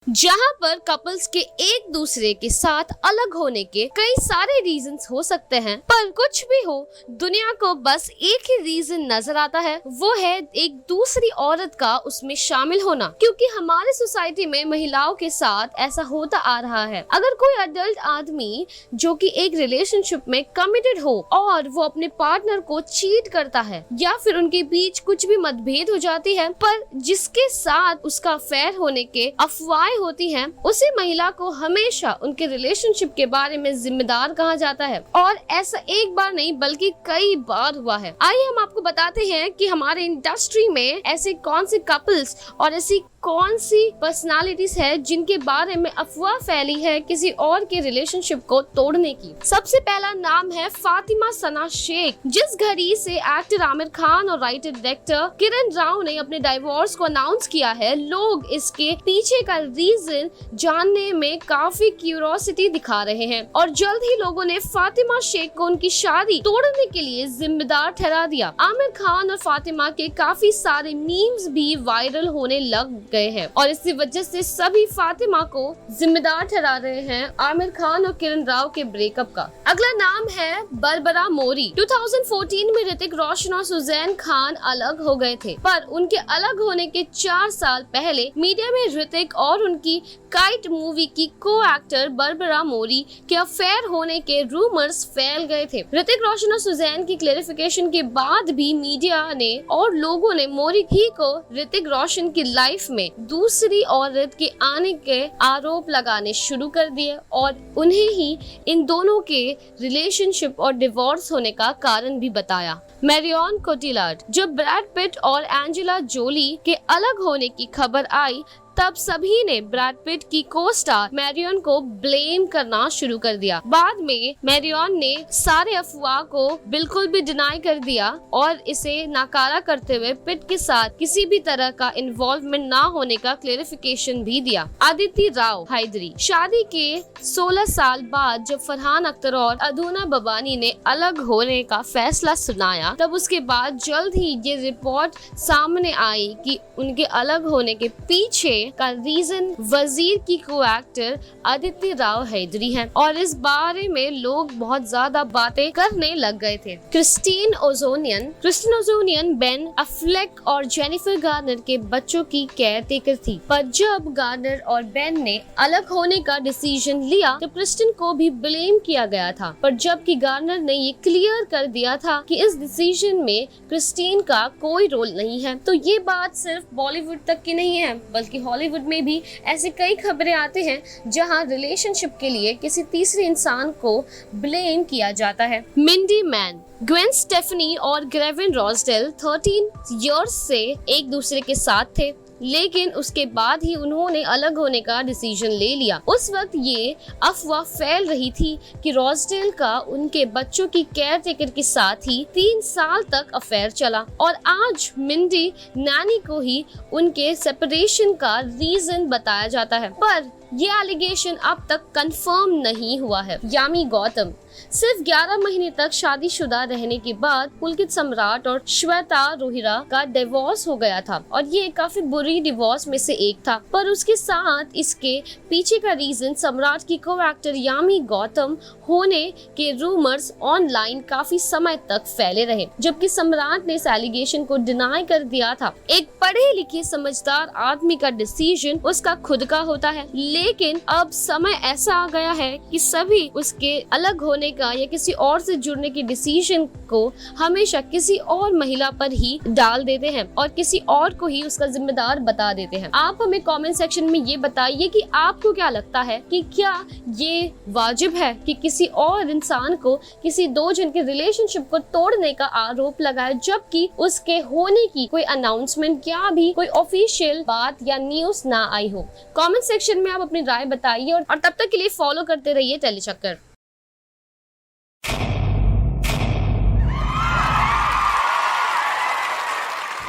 जहाँ पर कपल्स के एक दूसरे के साथ अलग होने के कई सारे रीजंस हो सकते हैं, पर कुछ भी हो, दुनिया को बस एक ही रीजन नजर आता है, वो है एक दूसरी औरत का उसमें शामिल होना। क्योंकि हमारे सोसाइटी में महिलाओं के साथ ऐसा होता आ रहा है। अगर कोई अडल्ट आदमी जो कि एक रिलेशनशिप में कमिटेड हो और वो अपने पार्टनर को चीट करता है या फिर उनके बीच कुछ भी मतभेद हो जाती है, पर जिसके साथ उसका अफेयर होने के अफवाह होती हैं, उसी महिला को हमेशा उनके रिलेशनशिप के बारे में जिम्मेदार कहा जाता है। और ऐसा एक बार नहीं बल्कि कई बार हुआ है। आइए हम आपको बताते हैं कि हमारे इंडस्ट्री में ऐसे कौन से कपल्स और ऐसी कौन सी पर्सनालिटीज है जिनके बारे में अफवाह फैली है किसी और के रिलेशनशिप को तोड़ने की। सबसे पहला नाम है फातिमा सना शेख। जिस घड़ी से एक्टर आमिर खान और राइटर डायरेक्टर किरण राव ने अपने डाइवोर्स को अनाउंस किया है, लोग इसके पीछे का रीजन जानने में काफी क्यूरियोसिटी दिखा रहे हैं और जल्द ही लोगों ने फातिमा शेख को उनकी शादी तोड़ने के लिए जिम्मेदार ठहरा दिया। आमिर खान और फातिमा के काफी सारे मीम्स भी वायरल होने लग गए हैं और इसी वजह से सभी फातिमा को जिम्मेदार ठहरा रहे हैं आमिर खान और किरण राव के ब्रेकअप का। अगला नाम है बरबरा मोरी। 2014 में ऋतिक रोशन और सुजैन खान अलग हो गए थे, पर उनके अलग होने के 4 साल पहले मीडिया में ऋतिक और उनकी काइट मूवी की को एक्टर बरबरा मोरी के अफेयर होने के रूमर्स फैल गए थे। ऋतिक रोशन और सुजैन की क्लेरिफिकेशन के बाद भी मीडिया ने और लोगों ने मोरी ही को ऋतिक रोशन की लाइफ में दूसरी औरत के आने के आरोप लगाने शुरू कर दिए और उन्हें ही इन दोनों के रिलेशनशिप और डिवोर्स होने का कारण भी बताया। मैरियन कोटिलार्ड। जब ब्रैड पिट और एंजेला जोली के अलग होने की खबर आई, तब सभी ने ब्रैड पिट की को स्टार मैरियन को ब्लेम करना शुरू कर दिया। बाद में मैरियन ने सारे अफवाह को बिल्कुल भी डिनाई कर दिया और इसे नकारा करते हुए पिट के साथ किसी भी तरह का इन्वॉल्वमेंट ना होने का क्लेरिफिकेशन भी दिया। आदिति राव हैदरी। शादी के 16 साल बाद जब फरहान अख्तर और अधूना बबानी ने अलग होने का फैसला सुनाया, तब उसके बाद जल्द ही ये रिपोर्ट सामने आई कि उनके अलग होने के पीछे का रीजन वजीर की को एक्टर आदित्य राव हैदरी है और इस बारे में लोग बहुत ज्यादा बातें करने लग गए थे। क्रिस्टीन ओजोनियन बेन अफ्लेक और जेनिफर गार्नर के बच्चों की केयर टेकर थी, पर जब गार्नर और बेन ने अलग होने का डिसीजन लिया तो क्रिस्टीन को भी ब्लेम किया गया था, पर जबकि गार्नर ने ये क्लियर कर दिया था कि इस डिसीजन में क्रिस्टीन का कोई रोल नहीं है। तो ये बात सिर्फ बॉलीवुड तक की नहीं है बल्कि हॉलीवुड में भी ऐसे कई खबरें आते हैं जहां रिलेशनशिप के लिए किसी तीसरे इंसान को ब्लेम किया जाता है। Mindy man. ग्वेन स्टेफनी और ग्रेविन रॉसडेल 13 इयर्स से एक दूसरे के साथ थे, लेकिन उसके बाद ही उन्होंने अलग होने का डिसीजन ले लिया। उस वक्त ये अफवाह फैल रही थी कि रॉसडेल का उनके बच्चों की केयर टेकर के साथ ही 3 साल तक अफेयर चला और आज मिंडी नैनी को ही उनके सेपरेशन का रीजन बताया जाता है, पर ये एलिगेशन अब तक कंफर्म नहीं हुआ है। यामी गौतम। सिर्फ 11 महीने तक शादीशुदा रहने के बाद पुलकित सम्राट और श्वेता रोहिरा का डिवोर्स हो गया था और ये काफी बुरी डिवोर्स में से एक था, पर उसके साथ इसके पीछे का रीजन सम्राट की को एक्टर यामी गौतम होने के रूमर्स ऑनलाइन काफी समय तक फैले रहे, जबकि सम्राट ने इस एलिगेशन को डिनाई कर दिया था। एक पढ़े लिखे समझदार आदमी का डिसीजन उसका खुद का होता है, लेकिन अब समय ऐसा आ गया है कि सभी उसके अलग होने का या किसी और से जुड़ने के डिसीजन को हमेशा किसी और महिला पर ही डाल देते हैं और किसी और को ही उसका जिम्मेदार बता देते हैं। आप हमें कमेंट सेक्शन में ये बताइए कि आपको क्या लगता है कि क्या ये वाजिब है कि किसी और इंसान को किसी दो जन के रिलेशनशिप को तोड़ने का आरोप लगाए, जबकि उसके होने की कोई अनाउंसमेंट या भी कोई ऑफिशियल बात या न्यूज ना आई हो। कमेंट सेक्शन में आप अपनी राय बताइए और तब तक के लिए फॉलो करते रहिए Tellychakkar.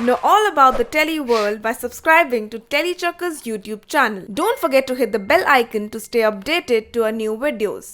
Know all about the Telly world by subscribing to Telechakka's YouTube channel. Don't forget to hit the bell icon to stay updated to our new videos.